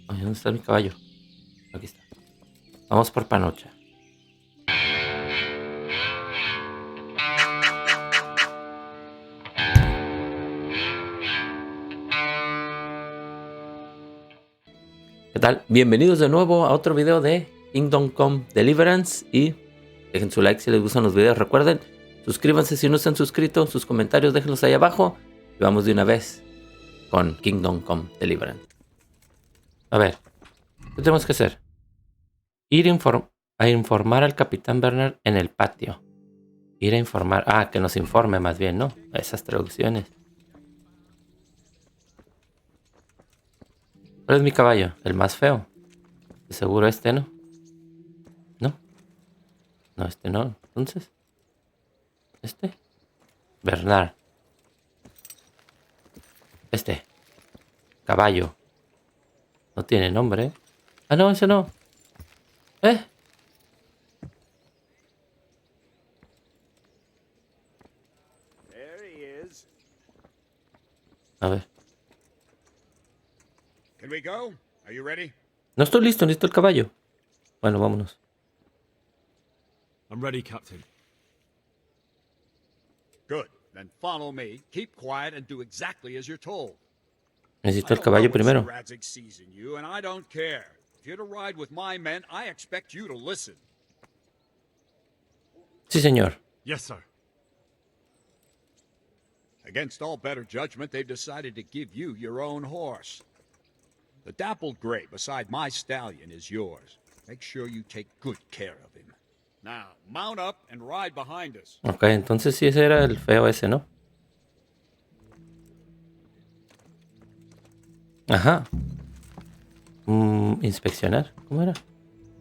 Ay, ¿dónde está mi caballo? Aquí está. Vamos por Panocha. ¿Qué tal? Bienvenidos de nuevo a otro video de Kingdom Come Deliverance. Y dejen su like si les gustan los videos. Recuerden, suscríbanse si no se han suscrito. Sus comentarios déjenlos ahí abajo. Y vamos de una vez con Kingdom Come Deliverance. A ver, ¿qué tenemos que hacer? Ir a informar al Capitán Bernard en el patio. Ir a informar. Ah, que nos informe más bien, ¿no? Esas traducciones. ¿Cuál es mi caballo? El más feo. De seguro este, ¿no? ¿No? No, este no. Entonces, ¿este? Bernard. Este. Caballo. No tiene nombre, ¿eh? Ah, no, ese no. ¿Eh? There he is. A ver. Can we go? Are you ready? No estoy listo, necesito el caballo. Bueno, vámonos. I'm ready, Captain. Good. Then follow me. Keep quiet and do exactly as you're told. Necesito el caballo primero. Radzig sees in you, and I don't care. If you're to ride with my men, I expect you to listen. Sí, señor. Yes, sir. Against all better judgment, they've decided to give you your own horse. The dappled gray beside my stallion is yours. Make sure you take good care of him. Now, mount up and ride behind us. Ok, entonces sí ese era el feo ese, ¿no? Ajá. Inspeccionar. ¿Cómo era?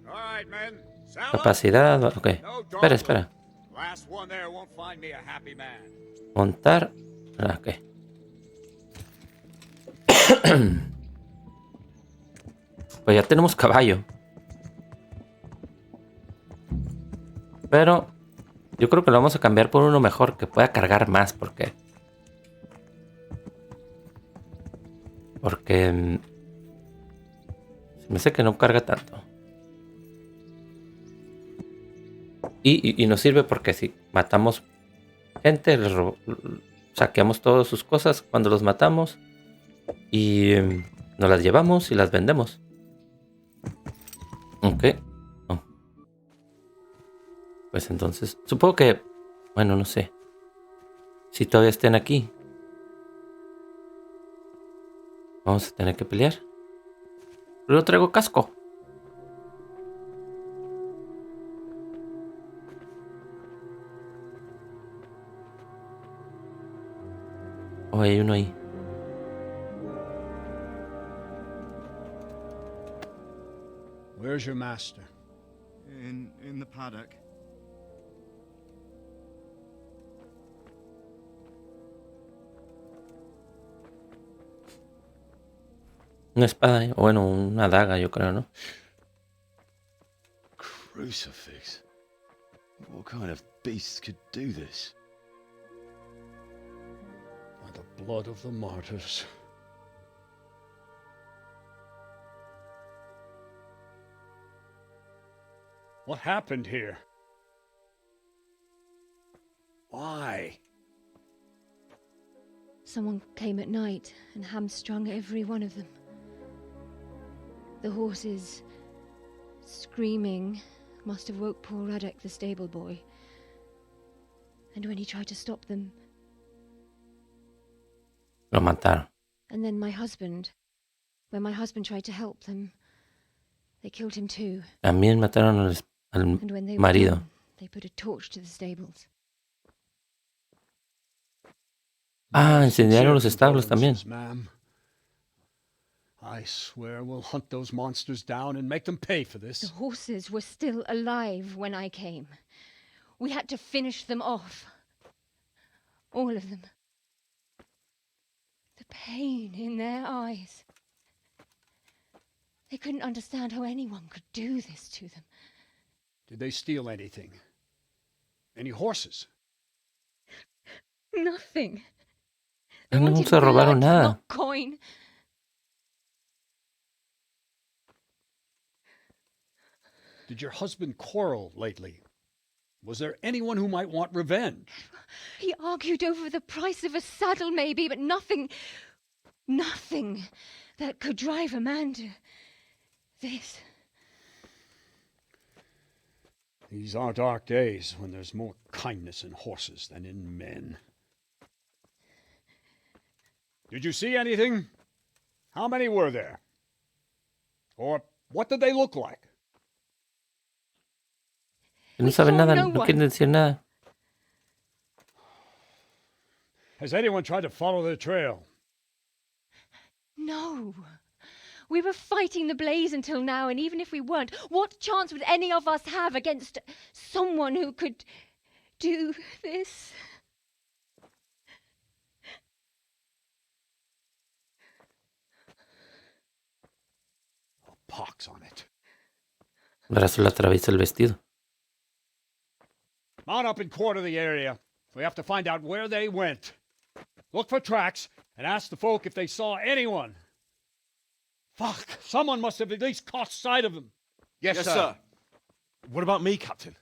All right, men. Saddle up. Capacidad. Ok. No Espera, dawdling. espera. Last one there won't find me a happy man. Montar. Ah, ok. Pues ya tenemos caballo. Pero yo creo que lo vamos a cambiar por uno mejor que pueda cargar más. Porque se me hace que no carga tanto. Y nos sirve porque si matamos gente, saqueamos todas sus cosas cuando los matamos. Y nos las llevamos y las vendemos. Ok. Oh. Pues entonces, supongo que, bueno, no sé. Si todavía estén aquí, vamos a tener que pelear. Pero yo traigo casco. Oh, hay uno ahí. Where's your master? In the paddock. Una espada, o bueno, una daga, yo creo, ¿no? Crucifix. What kind of beast could do this? By the blood of the martyrs. What happened here? Why? Someone came at night and hamstrung every one of them. The horses, screaming, must have woke poor Radek, the stable boy. And when he tried to stop them... Lo mataron. And then my husband, when my husband tried to help them, they killed him too. También mataron al And when they were marido. done, they put a torch to the stables. Ah, incendiaron los establos también. Ma'am. I swear we'll hunt those monsters down and make them pay for this. The horses were still alive when I came. We had to finish them off. All of them. The pain in their eyes. They couldn't understand how anyone could do this to them. Did they steal anything? Any horses? Nothing. They No wanted se robaron blood, nada. not coin. Did your husband quarrel lately? Was there anyone who might want revenge? He argued over the price of a saddle, maybe, but nothing that could drive a man to this. These are dark days when there's more kindness in horses than in men. Did you see anything? How many were there? Or what did they look like? No saben nada, no quieren decir nada. Has anyone tried to follow the trail? No. We were fighting the blaze until now, and even if we weren't, what chance would any of us have against someone who could do this? A pox on it. El brazo le atraviesa el vestido. Mount up and quarter the area. We have to find out where they went. Look for tracks and ask the folk if they saw anyone. Fuck! Someone must have at least caught sight of them. Yes, sir. What about me, Captain?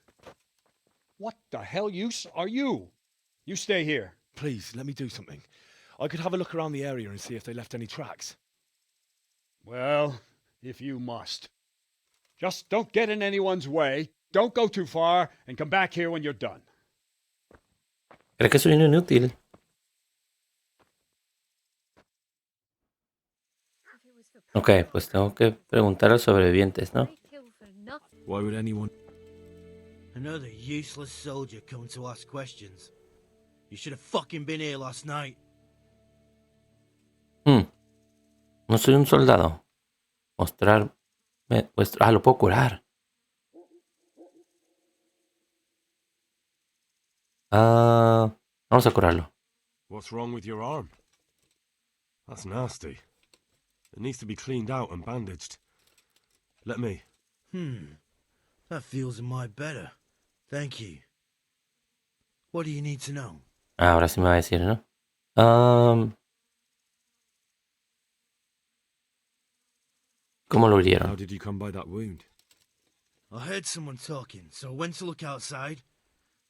What the hell use are you? You stay here. Please, let me do something. I could have a look around the area and see if they left any tracks. Well, if you must. Just don't get in anyone's way, don't go too far, and come back here when you're done. ¿Crees que soy un inútil? Ok, pues tengo que preguntar a los sobrevivientes, ¿no? Why would anyone... Another useless soldier coming to ask questions. You should have fucking been here last night. No soy un soldado. Mostrarme vuestro... Ah, lo puedo curar. Vamos a curarlo. What's wrong with your arm? That's nasty. It needs to be cleaned out and bandaged. Let me. That feels a mite better. Thank you. What do you need to know? Ahora sí me va a decir, ¿no? ¿Cómo lo hirieron? How did you come by that wound? I heard someone talking, so I went to look outside.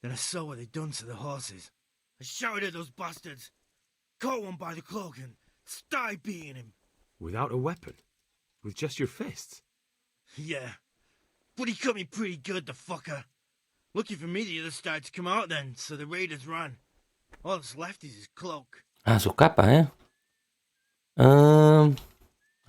Then I saw what they'd done to the horses. I shouted at those bastards, caught one by the cloak and started beating him. Without a weapon? With just your fists? Yeah, but he cut me pretty good, the fucker. Lucky for me, the others started to come out then, so the raiders ran. All that's left is his cloak. Ah, su capa, ¿eh?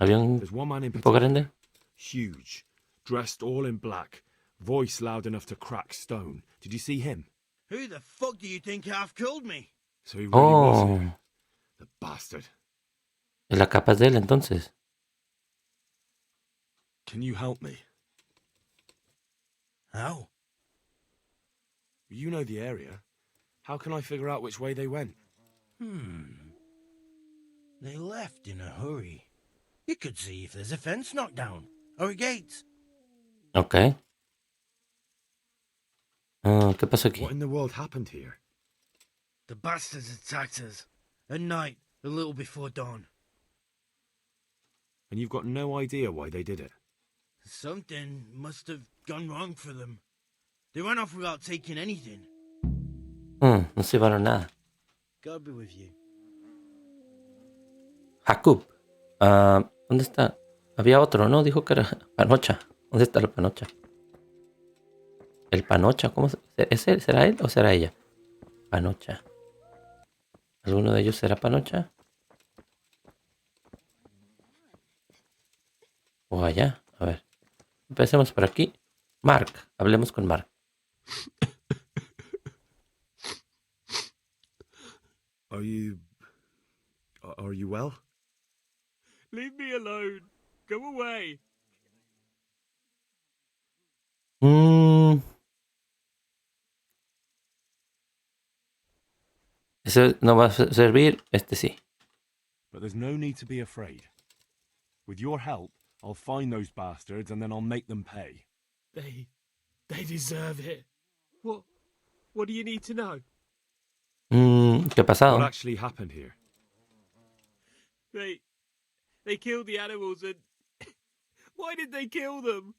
Había un There's one man in tipo particular. grande. Huge. Dressed all in black. Voice loud enough to crack stone. Did you see him? Who the fuck do you think half killed me? So he really was Oh, here. The bastard. la capa es de él entonces. Can you help me? How? You know the area. How can I figure out which way they went? They left in a hurry. You could see if there's a fence knocked down, or a gate. Ok. ¿Qué pasó aquí? What in the world happened here? The bastards attacked us. At night, a little before dawn. And you've got no idea why they did it? Something must have gone wrong for them. They ran off without taking anything. No se llevaron nada. God be with you. Jacob. ¿Dónde está? Había otro, ¿no? Dijo que era Panocha. ¿Dónde está la Panocha? El Panocha, ¿cómo se... ¿Será él o será ella? Panocha. ¿Alguno de ellos será Panocha? O allá. A ver. Empecemos por aquí. Mark. Hablemos con Mark. Are you well? Leave me alone. Go away. Ese no va a servir. Este sí. But there's no need to be afraid. With your help, I'll find those bastards and then I'll make them pay. They deserve it. What do you need to know? ¿Qué ha pasado? What actually happened here? They killed the animals and... Why did they kill them?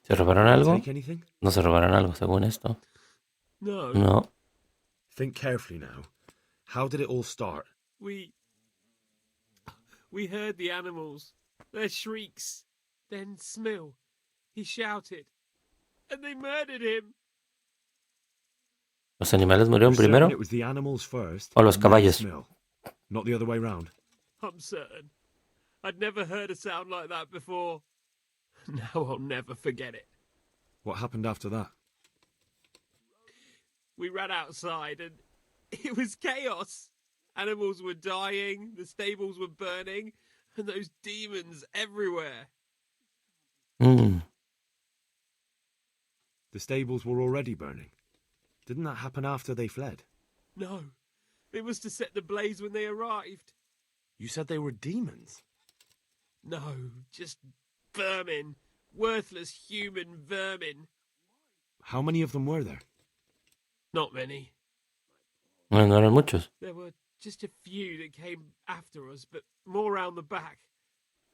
¿Se robaron algo? Take anything? No se robaron algo, según esto. No. No. Think carefully now. How did it all start? We heard the animals, their shrieks. Then Smill, he shouted, and they murdered him. ¿Los animales murieron You're certain primero? it was the animals first, O los and then caballos. Smell, not the other way round. I'm certain. I'd never heard a sound like that before. Now I'll never forget it. What happened after that? We ran outside and it was chaos. Animals were dying, the stables were burning, and those demons everywhere. Mm. The stables were already burning. Didn't that happen after they fled? No, it was to set the blaze when they arrived. You said they were demons. No, just vermin. Worthless human vermin. How many of them were there? Not many. No, no eran muchos. There were just a few that came after us, but more round the back.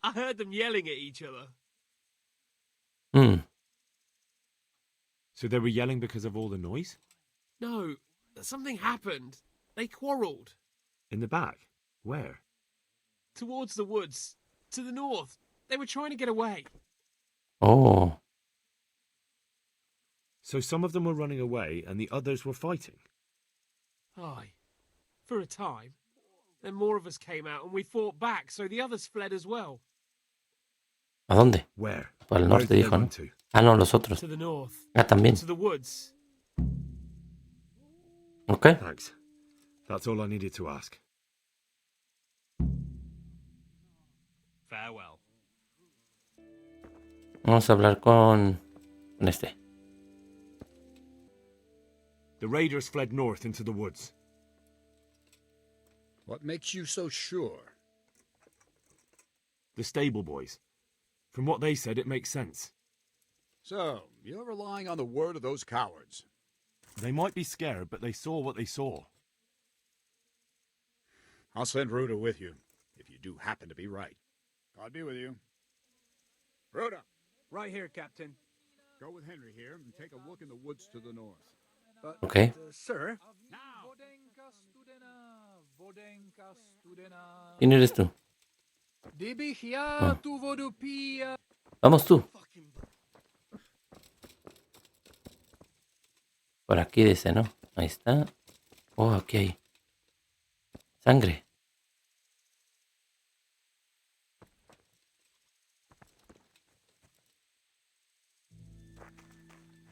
I heard them yelling at each other. Mm. So they were yelling because of all the noise? No, something happened. They quarrelled. In the back? Where? Towards the woods. To the north. They were trying to get away. Oh. So some of them were running away and the others were fighting? Aye. For a time. Then more of us came out and we fought back, so the others fled as well. ¿A dónde? Where? Para el Where norte, did they dijo, run ¿no? to? Ah, no, los otros. To the north. Ah, también. To the woods. Ok. Thanks. That's all I needed to ask. Farewell. Vamos a hablar con este. The raiders fled north into the woods. What makes you so sure? The stable boys. From what they said, it makes sense. So, you're relying on the word of those cowards. They might be scared, but they saw what they saw. I'll send Ruda with you, if you do happen to be right. God be with you. Ruda! Right here, Captain. Go with Henry here and take a look in the woods to the north. Ok. Sir? ¿Quién eres tú? Vamos tú. Por aquí dice, ¿no? Ahí está. Oh, aquí hay sangre.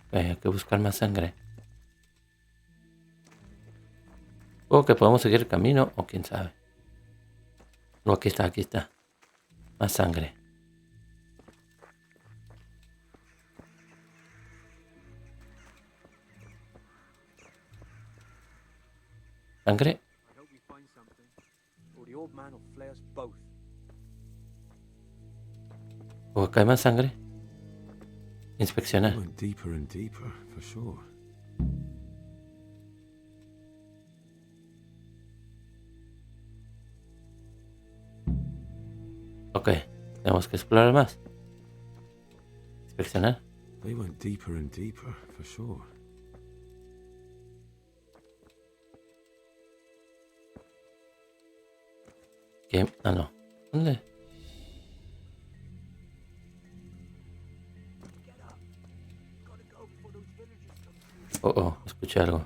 Ok, hay que buscar más sangre. O que podemos seguir el camino, o quién sabe. No, aquí está, aquí está. Más sangre. Sangre. I hope we find something, or the old man will flay us both. O acá hay más sangre. Inspeccionar. It went deeper and deeper, for sure. Ok, tenemos que explorar más. Inspeccionar. They went deeper and deeper, for sure. ¿Qué? Ah, no. ¿Dónde? Oh, oh, escuché algo.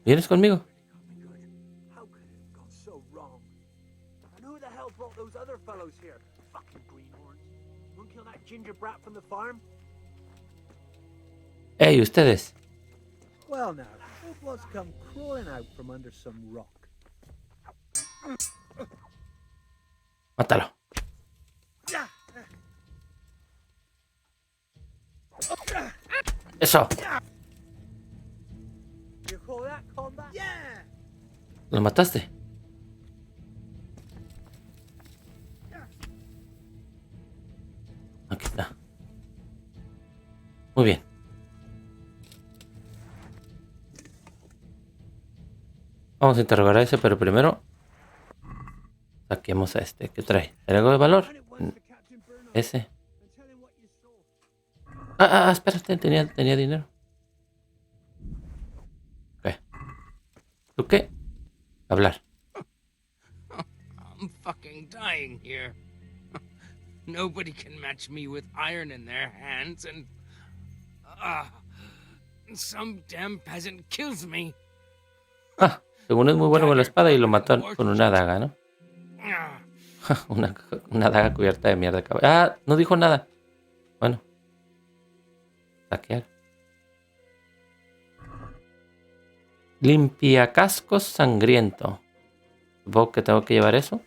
¿Vienes conmigo? How could it have gone so wrong? And who the hell brought those other fellows here? Fucking greenhorns. Won't kill that ginger brat from the farm? ¡Ey, ustedes! Well now, hope what's come crawling out from under some rock. Mátalo. Eso. You call that combat? Yeah! ¿Lo mataste? Aquí está. Muy bien. Vamos a interrogar a ese, pero primero saquemos a este. ¿Qué trae? ¿Hay algo de valor? Ese. Espérate, tenía dinero. ¿Qué? ¿Tú qué? Hablar. I'm fucking dying here. Nobody can match me with iron in their hands, and some damn peasant kills me. Según es muy bueno con la espada y lo mató con una daga, ¿no? una daga cubierta de mierda. No dijo nada. Bueno. Saquear. Limpiacascos sangriento. Supongo que tengo que llevar eso.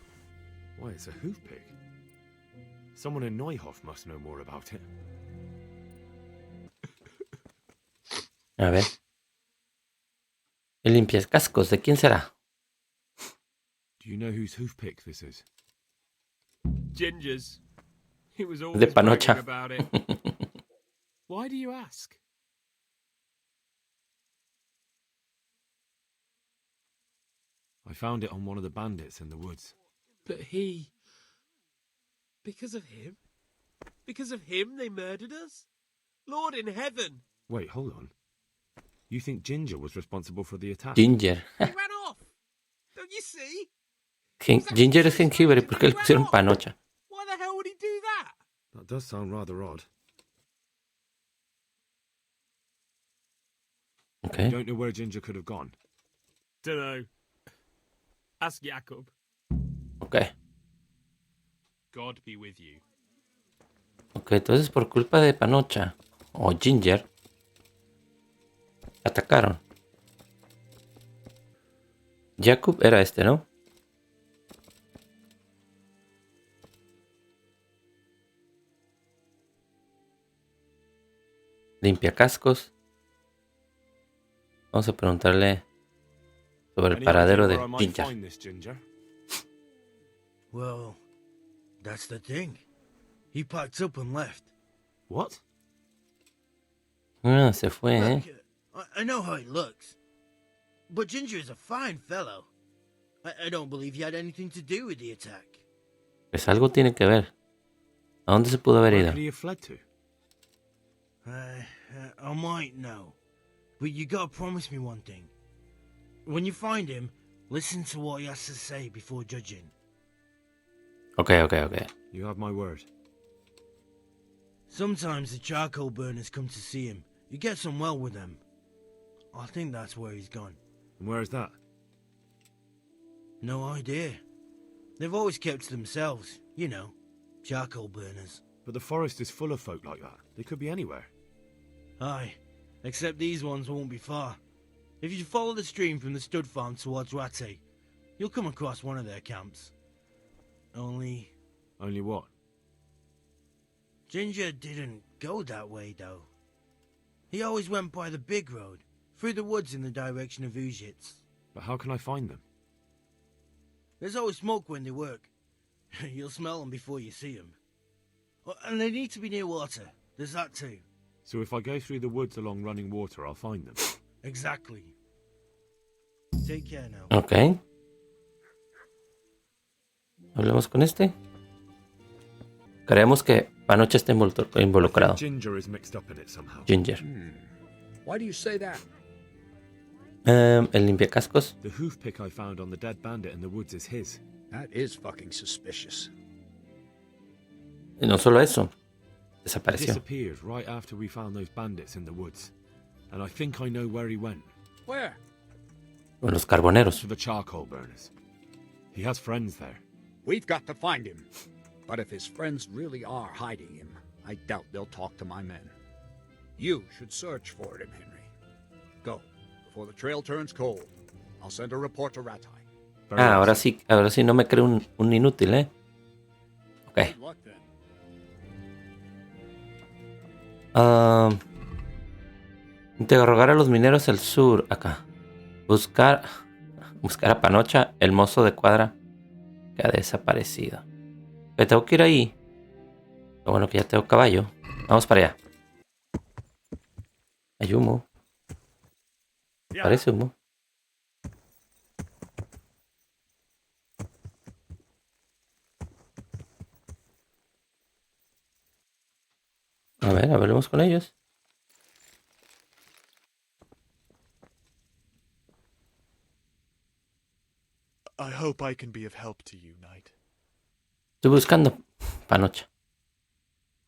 Why, it's a hoof pick. Someone in Neuhof must know more about it. A ver. El limpiacascos, ¿de quién será? Do you know whose hoof pick this is? Ginger's. He was De always Panocha. bragging about it. Why do you ask? I found it on one of the bandits in the woods. But he... Because of him? Because of him they murdered us? Lord in heaven! Wait, hold on. You think Ginger was responsible for the attack? Ginger. He ran off! Don't you see? Ginger es jengibre. ¿Por qué le pusieron Panocha? Why the hell would he do that? That does sound rather odd. Okay. You don't know where Ginger could have gone? Dunno. Ask Jakob. Ok. God be with you. Ok, entonces por culpa de Panocha o Ginger atacaron. Jacob era este, ¿no? Limpia cascos. Vamos a preguntarle sobre el paradero de Ginger. Well, that's the thing. He packed up and left. What? Se fue, ¿eh? Look, I know how he looks. But Ginger is a fine fellow. I don't believe he had anything to do with the attack. Pues algo tiene que ver. ¿A dónde se pudo haber Where ido? could he have fled to? I might know. But you gotta promise me one thing. When you find him, listen to what he has to say before judging. Ok. You have my word. Sometimes the charcoal burners come to see him. He gets on well with them. I think that's where he's gone. And where is that? No idea. They've always kept to themselves, you know, charcoal burners. But the forest is full of folk like that. They could be anywhere. Aye, except these ones won't be far. If you follow the stream from the stud farm towards Rate, you'll come across one of their camps. Only Only what? Ginger didn't go that way, though. He always went by the big road, through the woods in the direction of Ujits. But how can I find them? There's always smoke when they work. You'll smell them before you see them. And they need to be near water. There's that too. So if I go through the woods along running water, I'll find them. Exactly. Take care now. Ok. Hablemos con este. Creemos que Panocha está involucrado. Ginger is mixed up in it somehow. Ginger. Why do you say that? El limpiacascos. The hoof pick I found on the dead bandit in the woods is his. That is fucking suspicious. Y no solo eso. He Desapareció. disappeared right after we found those bandits in the woods. And I think I know where he went. Where? Con los carboneros. To the charcoal burners. He has friends there. We've got to find him. But if his friends really are hiding him, I doubt they'll talk to my men. You should search for him, Henry. Go, before the trail turns cold. I'll send a report to Ratai. Very well. Ahora sí no me creo un inútil, ¿eh? Ok. Good luck then. Interrogar a los mineros al sur, acá. Buscar a Panocha, el mozo de cuadra que ha desaparecido. Pero tengo que ir ahí. Lo bueno que ya tengo caballo. Vamos para allá. Hay humo. Parece humo. Vamos con ellos. I hope I can be of help to you, Knight. Estoy buscando Panocha.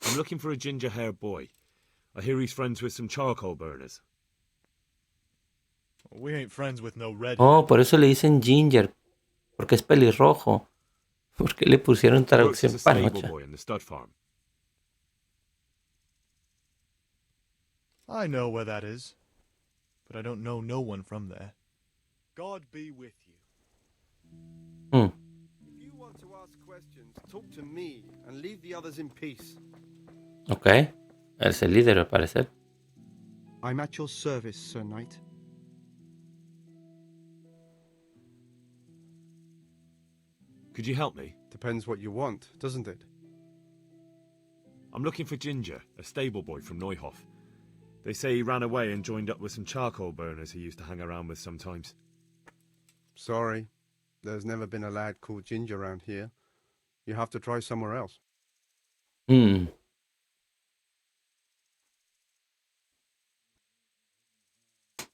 I'm looking for a ginger-haired boy. I hear he's friends with some charcoal burners. We ain't friends with no redhead. Oh, por eso le dicen Ginger. Porque es pelirrojo. ¿Por qué le pusieron traducción Works as a stable Panocha? boy in the stud farm. I know where that is, but I don't know no one from there. God be with you. Hmm. If you want to ask questions, talk to me and leave the others in peace. Ok. Es el líder, al parecer. I'm at your service, Sir Knight. Could you help me? Depends what you want, doesn't it? I'm looking for Ginger, a stable boy from Neuhof. They say he ran away and joined up with some charcoal burners he used to hang around with sometimes. Sorry, there's never been a lad called Ginger around here. You have to try somewhere else. Hmm.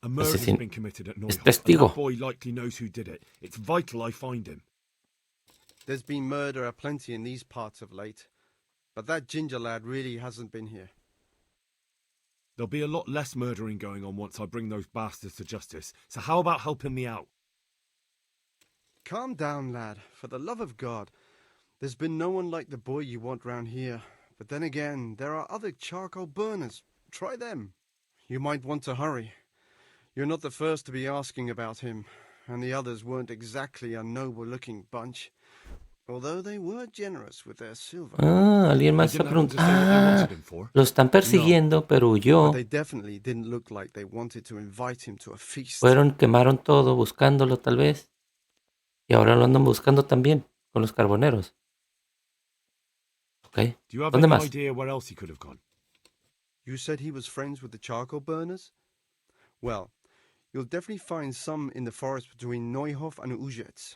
A murder's Asesin- been committed at Es Neuhof, and testigo. that boy likely knows who did it. It's vital I find him. There's been murder aplenty in these parts of late, but that Ginger lad really hasn't been here. There'll be a lot less murdering going on once I bring those bastards to justice, so how about helping me out? Calm down, lad, for the love of God. There's been no one like the boy you want round here. But then again, there are other charcoal burners. Try them. You might want to hurry. You're not the first to be asking about him, and the others weren't exactly a noble-looking bunch. Although they were generous with their silver. Ah, alguien más está preguntando. Ah, lo están persiguiendo, pero huyó. But they definitely didn't look like they wanted to invite him to a feast. Fueron, quemaron todo buscándolo tal vez. Y ahora lo andan buscando también con los carboneros. Ok. Do you have ¿Dónde any más? idea where else he could have gone? You said he was friends with the charcoal burners? Well, you'll definitely find some in the forest between Neuhof and Ujetz.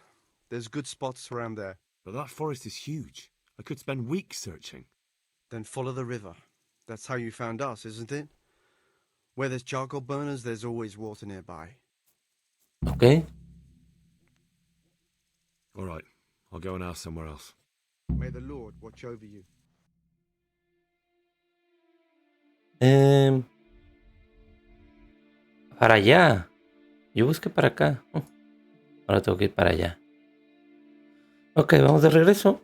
There's good spots around there. But that forest is huge. I could spend weeks searching. Then follow the river. That's how you found us, isn't it? Where there's charcoal burners, there's always water nearby. Ok. All right, I'll go and ask somewhere else. May the Lord watch over you. Para allá. Yo busqué para acá. Ahora tengo que ir para allá. Ok, vamos de regreso.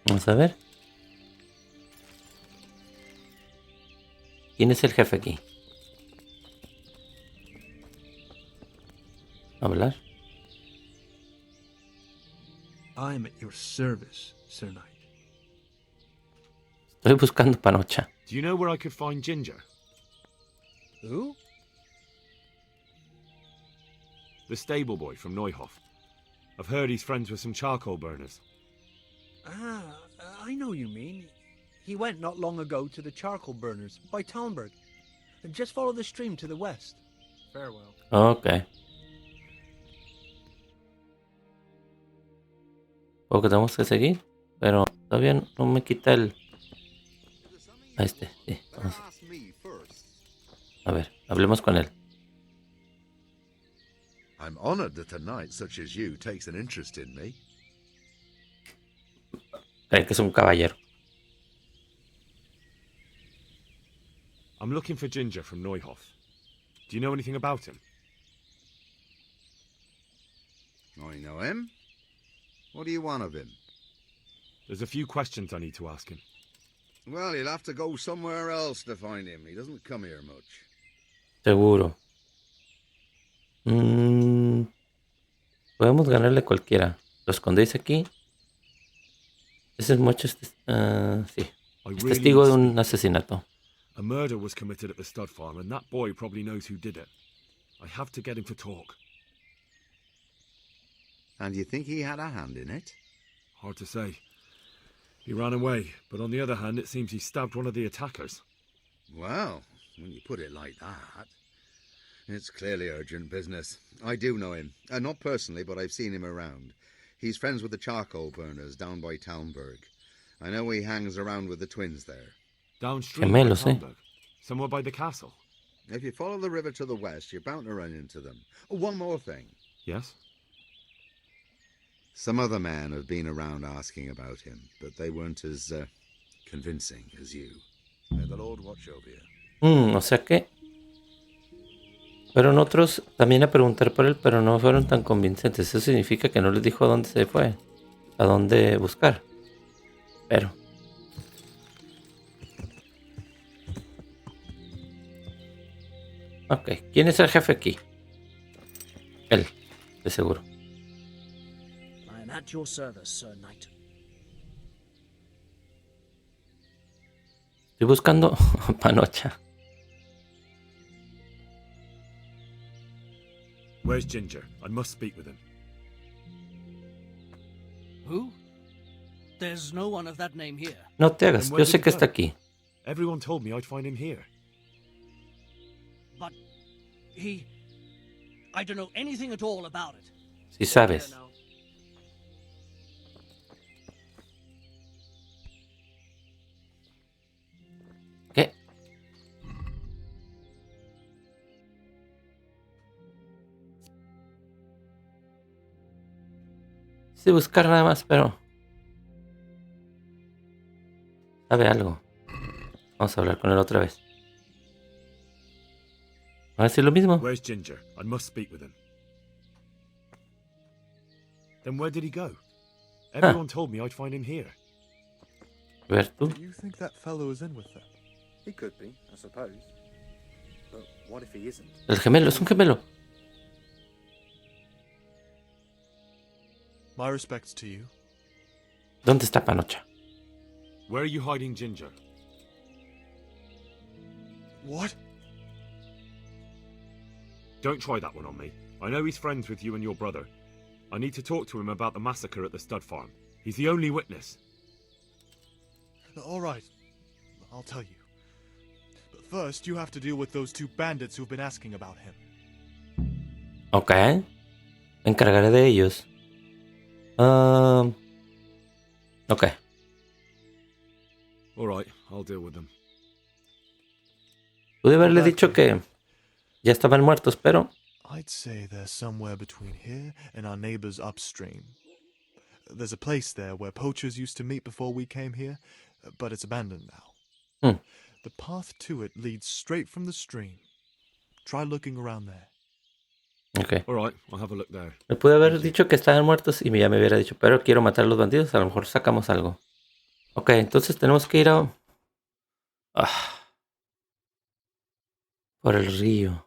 Vamos a ver. ¿Quién es el jefe aquí? Hablar. I'm at your service, Sir Knight. Estoy buscando Panocha. Do you know where I could find Ginger? Who? The stable boy from Neuhof. I've heard he's friends with some charcoal burners. Ah, I know you mean. He went not long ago to the charcoal burners by Talmberg. Just follow the stream to the west. Farewell. Ok. Poco que tenemos que seguir, pero todavía no me quita el... A este, sí. Vamos. A ver, hablemos con él. I'm honored that a knight such as you takes an interest in me. Creen que es un caballero. I'm looking for Ginger from Neuhof. Do you know anything about him? I know him. What do you want of him? There's a few questions I need to ask him. Well, you'll have to go somewhere else to find him. He doesn't come here much. Seguro. Podemos ganarle cualquiera. Lo escondéis aquí. Ese es mucho... sí. Es testigo de un asesinato. A murder was committed at the stud farm, and that boy probably knows who did it. I have to get him to talk. And you think he had a hand in it? Hard to say. He ran away, but on the other hand, it seems he stabbed one of the attackers. Well, when you put it like that, it's clearly urgent business. I do know him. Not personally, but I've seen him around. He's friends with the charcoal burners down by Townburg. I know he hangs around with the twins there. Downstream by Gemelos, Townburg? Somewhere by the castle? If you follow the river to the west, you're bound to run into them. Oh, one more thing. Yes? Some other men have been around asking about him, but they weren't as convincing as you. May the Lord watch over you. O sea que fueron otros también a preguntar por él, pero no fueron tan convincentes. Eso significa que no les dijo a dónde se fue, a dónde buscar. Pero ok, ¿quién es el jefe aquí? Él, de seguro. I am at your service, Sir Knight. Estoy buscando Panocha. Where's Ginger? I must speak with him. Who? There's no one of that name here. No te hagas, yo sé que está aquí. Everyone told me I'd find him here. But I don't know anything at all about it. Si sabes. ¿Qué? Sí, buscar nada más, pero sabe algo. Vamos a hablar con él otra vez. ¿Va a decir lo mismo? Where's Ginger? I must speak with him. Then where did he go? Everyone told me I'd find him here. A ver tú. Do you think that fellow is in with them? He could be, I suppose. But what if he isn't? El gemelo, es un gemelo. My respects to you. ¿Dónde está Panocha? Where are you hiding Ginger? What? Don't try that one on me. I know he's friends with you and your brother. I need to talk to him about the massacre at the stud farm. He's the only witness. All right. I'll tell you. But first, you have to deal with those two bandits who've been asking about him. Ok. Me encargaré de ellos. Ok. All right, I'll deal with them. Pude haberle dicho que ya estaban muertos, pero I'd say they're somewhere between here and our neighbors upstream. There's a place there where poachers used to meet before we came here, but it's abandoned now. The path to it leads straight from the stream. Try looking around there. ok. All right, I'll have a look there. Me pude haber dicho que estaban muertos y ya me hubiera dicho, pero quiero matar a los bandidos, a lo mejor sacamos algo. Ok, entonces tenemos que ir a por el río.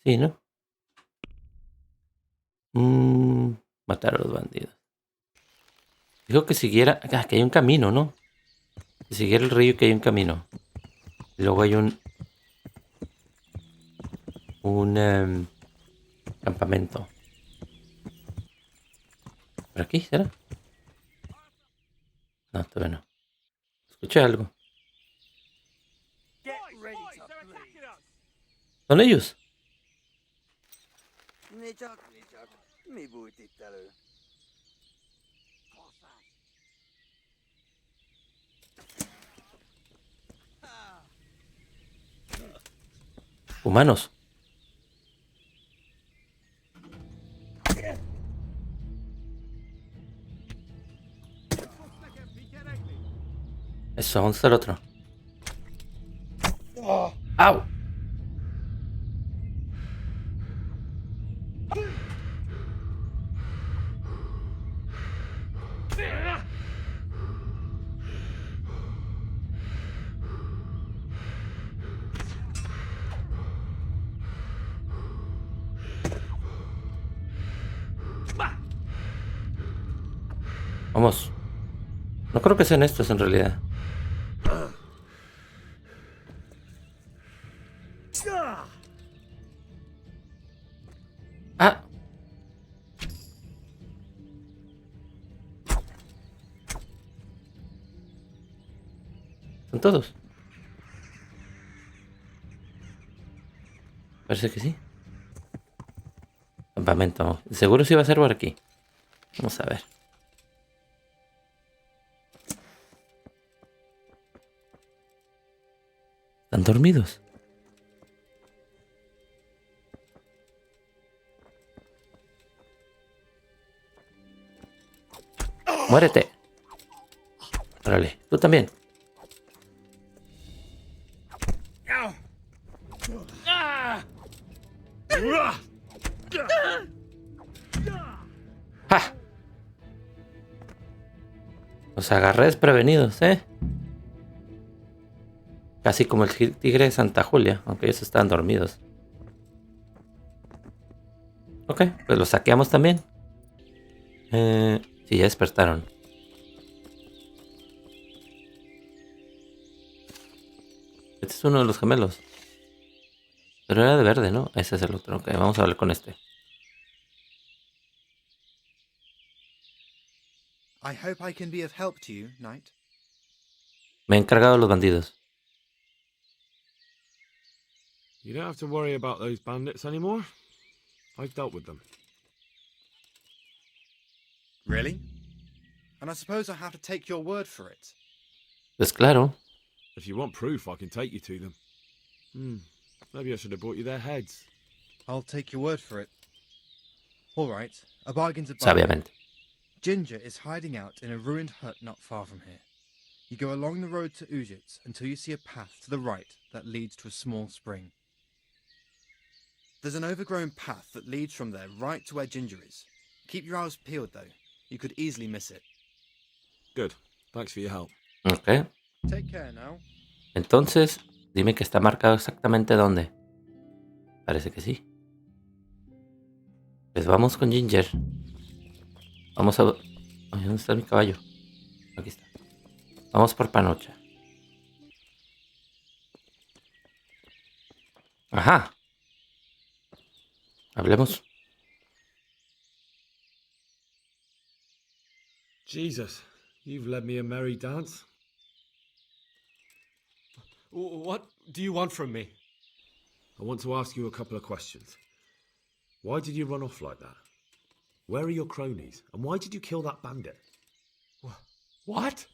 Sí, ¿no? Matar a los bandidos. Dijo que siguiera... que hay un camino, ¿no? Que siguiera el río, que hay un camino. Y luego hay un campamento. ¿Por aquí será? No, todavía no. Escuché algo. ¿Son ellos? Humanos. Eso, ¿dónde está el otro? ¡Au! Vamos. No creo que sean estos en realidad. Ah. ¿Son todos? Parece que sí. campamento. Seguro sí va a ser por aquí. Vamos a ver. ¿Están dormidos? ¡Muérete! Órale, tú también. ¡Ja! Los agarré desprevenidos, Casi como el tigre de Santa Julia, aunque ellos estaban dormidos. Ok, pues los saqueamos también. Sí, ya despertaron. Este es uno de los gemelos. Pero era de verde, ¿no? Ese es el otro. Ok, vamos a hablar con este. I hope I can be of help to you, Knight. Me he encargado de los bandidos. You don't have to worry about those bandits anymore. I've dealt with them. Really? And I suppose I have to take your word for it. Pues claro. If you want proof, I can take you to them. Maybe I should have brought you their heads. I'll take your word for it. All right, a bargain's a bargain. Sabiamente. Ginger is hiding out in a ruined hut not far from here. You go along the road to Ujits until you see a path to the right that leads to a small spring. There's an overgrown path that leads from there right to where Ginger is. Keep your eyes peeled, though. You could easily miss it. Good. Thanks for your help. Ok. Take care now. Entonces, dime que está marcado exactamente dónde. Parece que sí. Pues vamos con Ginger. Vamos a... Ay, ¿dónde está mi caballo? Aquí está. Vamos por Panocha. Ajá. Hablemos. Jesus, you've led me a merry dance. What do you want from me? I want to ask you a couple of questions. Why did you run off like that? Where are your cronies? And why did you kill that bandit? What?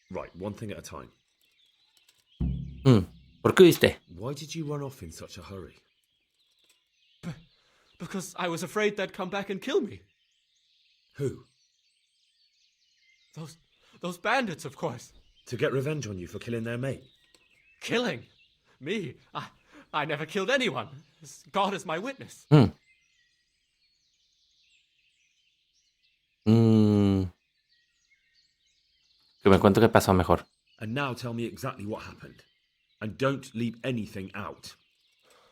Right, one thing at a time. ¿Por qué huiste? Why did you run off in such a hurry? Because I was afraid they'd come back and kill me. Who? Those bandits, of course. To get revenge on you for killing their mate? Killing? Me? I never killed anyone. God is my witness. Que me cuento qué pasó mejor. And now tell me exactly what happened. And don't leave anything out.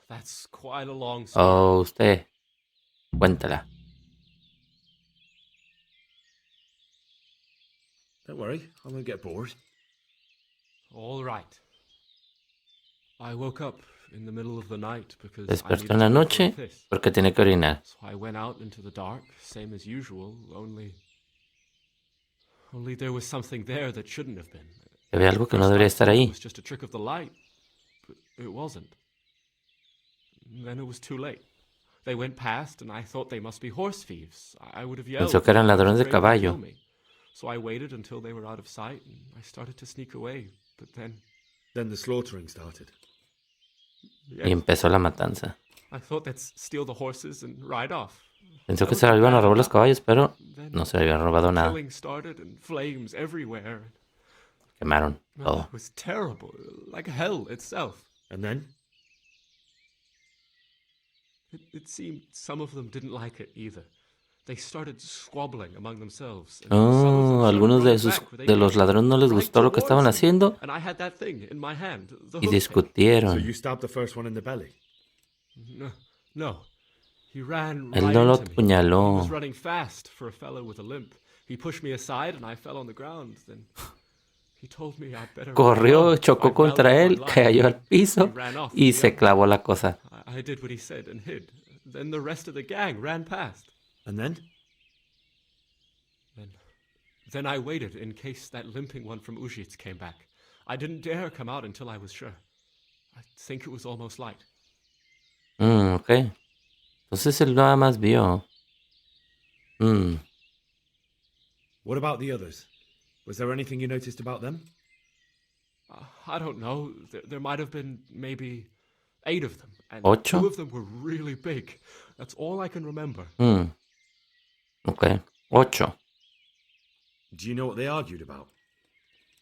That's quite a long story. Oh, usted. Cuéntala. Don't worry, I won't get bored. All right. I woke up in the middle of the night because Despertó en la noche porque tiene que orinar. So I went out into the dark, same as usual, only there was something there that shouldn't have been. Había algo que no debería estar ahí. It was just a trick of the light, but it wasn't. Then it was too late. They went past and I thought they must be horse thieves. I would have yelled. Pensó que eran ladrones de caballo. So I waited until they were out of sight and I started to sneak away, but then the slaughtering started. Y empezó la matanza. I thought they'd steal the horses and ride off. Pensó que se le iban a robar los caballos, pero no se le habían robado nada. Killing started and flames everywhere. Quemaron todo. It was terrible, like hell itself. And then? It seemed some of them didn't like it either. They started squabbling among themselves. Algunos de los ladrones no les gustó lo que estaban haciendo y discutieron. So you stabbed the first one in the belly? No. He ran Él right no lo into me. apuñaló. He was running fast for a fellow with a limp. He pushed me aside and I fell on the ground. Then he told me I'd better Corrió, chocó contra él, cayó al piso y se clavó la cosa. I did what he said and hid. Then the rest of the gang ran past. And then? Then I waited in case that limping one from Ujits came back. I didn't dare come out until I was sure. I think it was almost light. Ok. Entonces él nada más vio. What about the others? Was there anything you noticed about them? I don't know. There might have been maybe 8 of them. And ¿Ocho? 2 of them were really big. That's all I can remember. Ok. 8. Do you know what they argued about?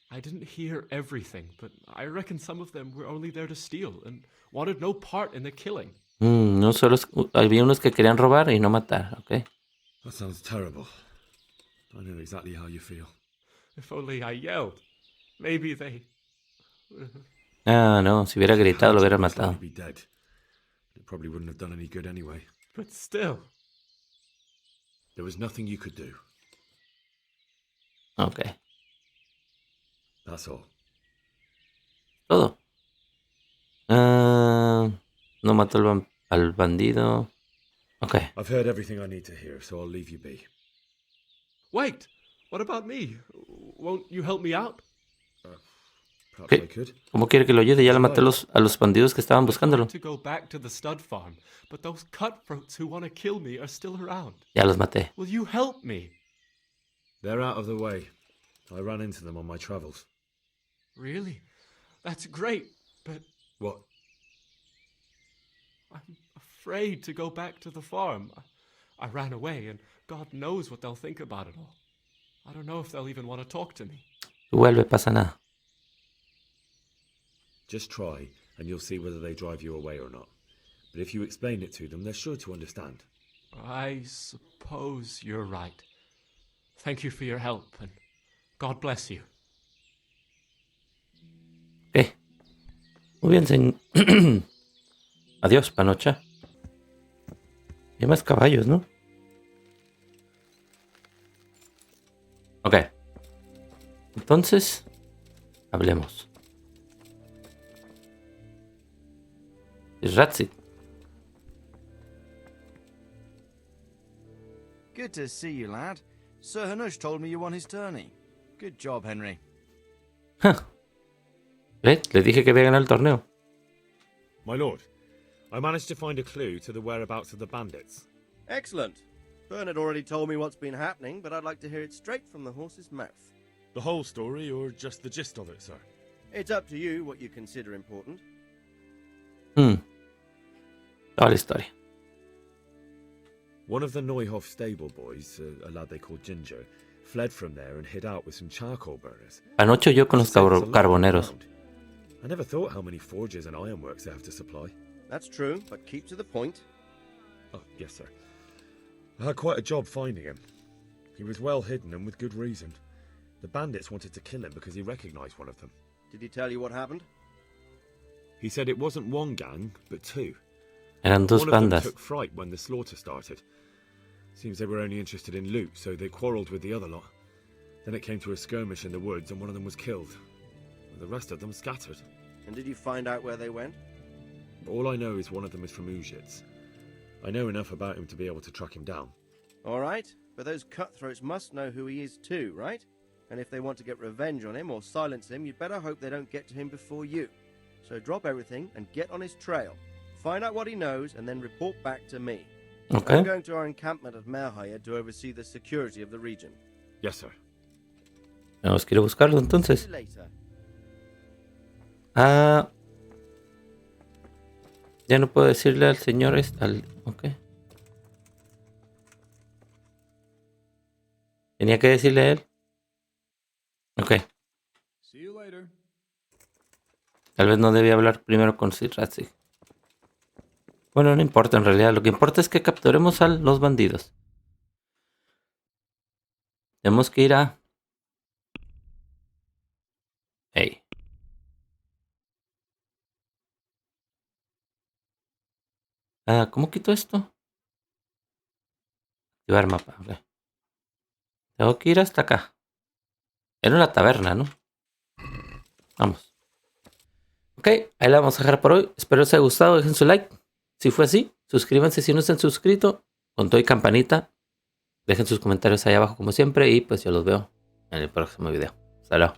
I didn't hear everything, but I reckon some of them were only there to steal and wanted no part in the killing. No solo había unos que querían robar y no matar, ok. That sounds terrible. I know exactly how you feel. If only I yelled. Maybe they... No, si hubiera gritado lo hubiera matado. Be dead. It probably wouldn't have done any good anyway. But still. There was nothing you could do. Ok. That's all. Todo. No mató al bandido. Ok. I've heard everything I need to hear, so I'll leave you be. Wait! What about me? Won't you help me out? Perhaps I could. ¿Cómo quiere que lo ayude? Ya le maté a los bandidos que estaban buscándolo. To go back to the stud farm, but those cutthroats who want to kill me are still around. Ya los maté. Will you help me? They're out of the way. I ran into them on my travels. Really? That's great, but... What? I'm afraid to go back to the farm. I ran away, and God knows what they'll think about it all. I don't know if they'll even want to talk to me. Vuelve, pasa nada. Just try, and you'll see whether they drive you away or not. But if you explain it to them, they're sure to understand. I suppose you're right. Thank you for your help, and God bless you. Ok. Muy bien, Adiós, Panocha. Hay más caballos, ¿no? Ok. Entonces, hablemos. Es Ratzik. Good to see you, lad. Sir Hanush told me you won his tourney. Good job, Henry. Le dije que había ganado el torneo. My lord, I managed to find a clue to the whereabouts of the bandits. Excellent. Bernard already told me what's been happening, but I'd like to hear it straight from the horse's mouth. The whole story, or just the gist of it, sir? It's up to you what you consider important. Toda la historia. One of the Neuhoff stable boys, a lad they called Ginger, fled from there and hid out with some charcoal burners. Anoche yo con los carboneros. I never thought how many forges and ironworks they have to supply. That's true, but keep to the point. Oh, yes, sir. I had quite a job finding him. He was well hidden and with good reason. The bandits wanted to kill him because he recognized one of them. Did he tell you what happened? He said it wasn't one gang, but 2. Eran dos one of them bandas. took fright when the slaughter started. Seems they were only interested in loot, so they quarrelled with the other lot. Then it came to a skirmish in the woods and one of them was killed. And the rest of them scattered. And did you find out where they went? All I know is one of them is from Uzhitz. I know enough about him to be able to track him down. All right, but those cutthroats must know who he is too, right? And if they want to get revenge on him or silence him, you'd better hope they don't get to him before you. So drop everything and get on his trail. Find out what he knows and then report back to me. Okay. I'm going to our encampment at Merhaya to oversee the security of the region. Yes, sir. Tenemos que ir a buscarlo entonces. See you later. Ya no puedo decirle al señor ok. Tenía que decirle a él. Ok. See you later. Tal vez no debía hablar primero con Sir Ratzik. Bueno, no importa en realidad. Lo que importa es que capturemos a los bandidos. Tenemos que ir a... Hey. ¿Cómo quito esto? Activar mapa. Okay. Tengo que ir hasta acá. Era una taberna, ¿no? Vamos. Ok, ahí la vamos a dejar por hoy. Espero les haya gustado. Dejen su like. Si fue así, suscríbanse si no están suscritos. Con todo y campanita. Dejen sus comentarios ahí abajo como siempre. Y pues yo los veo en el próximo video. Hasta luego.